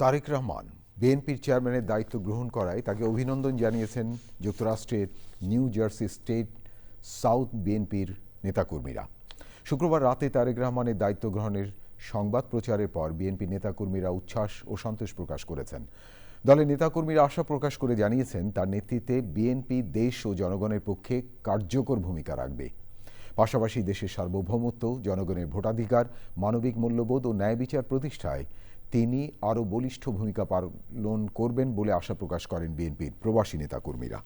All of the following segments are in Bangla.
তারেক রহমান বিএনপির চেয়ারম্যানের দায়িত্ব গ্রহণ করায় তাকে অভিনন্দন জানিয়েছেন যুক্তরাষ্ট্রের নিউ জার্সি স্টেট সাউথ বিএনপির নেতাকর্মীরা। শুক্রবার রাতে তারেক রহমানের দায়িত্ব গ্রহণের সংবাদ প্রচারের পর বিএনপি নেতাকর্মীরা উচ্ছ্বাস ও সন্তোষ প্রকাশ করেছেন। দলের নেতাকর্মীরা আশা প্রকাশ করে জানিয়েছেন তার নেতৃত্বে বিএনপি দেশ ও জনগণের পক্ষে কার্যকর ভূমিকা রাখবে। পাশাপাশি দেশের সার্বভৌমত্ব, জনগণের ভোটাধিকার, মানবিক মূল্যবোধ ও ন্যায় বিচার প্রতিষ্ঠায় তিনি আরও বলিষ্ঠ ভূমিকা পালন করবেন বলে আশা প্রকাশ করেন বিএনপির প্রবাসী নেতাকর্মীরা।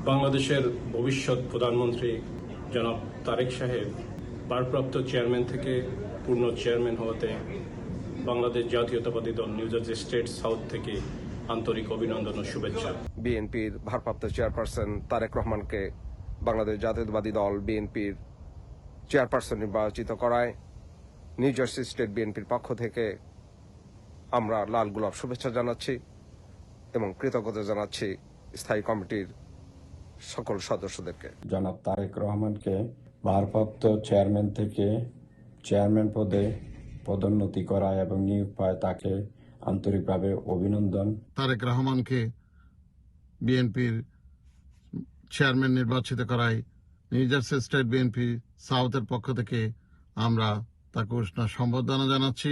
বাংলাদেশের ভবিষ্যৎ প্রধানমন্ত্রী জনাব তারেক সাহেব ভারপ্রাপ্ত চেয়ারম্যান থেকে পূর্ণ চেয়ারম্যান হওয়াতে বাংলাদেশ জাতীয়তাবাদী দল নিউ জার্সি স্টেট সাউথ থেকে আন্তরিক অভিনন্দন ও শুভেচ্ছা। বিএনপির ভারপ্রাপ্ত চেয়ারপারসন তারেক রহমানকে বাংলাদেশ জাতীয়তাবাদী দল বিএনপির চেয়ারপারসন নির্বাচিত করায় নিউ জার্সি স্টেট বিএনপির পক্ষ থেকে আমরা লাল গোলাপ শুভেচ্ছা জানাচ্ছি এবং কৃতজ্ঞতা জানাচ্ছি স্থায়ী কমিটির সকল সদস্যদেরকে। জনাব তারেক রহমানকে ভারপ্রাপ্ত চেয়ারম্যান থেকে চেয়ারম্যান পদে পদোন্নতি করায় এবং নিয়োগ পায় তাকে আন্তরিকভাবে অভিনন্দন। তারেক রহমানকে বিএনপির চেয়ারম্যান নির্বাচিত করায় নিউ জার্সি স্টেট বিএনপি সাউথের পক্ষ থেকে আমরা তাকে উষ্ণ সম্বর্ধনা জানাচ্ছি।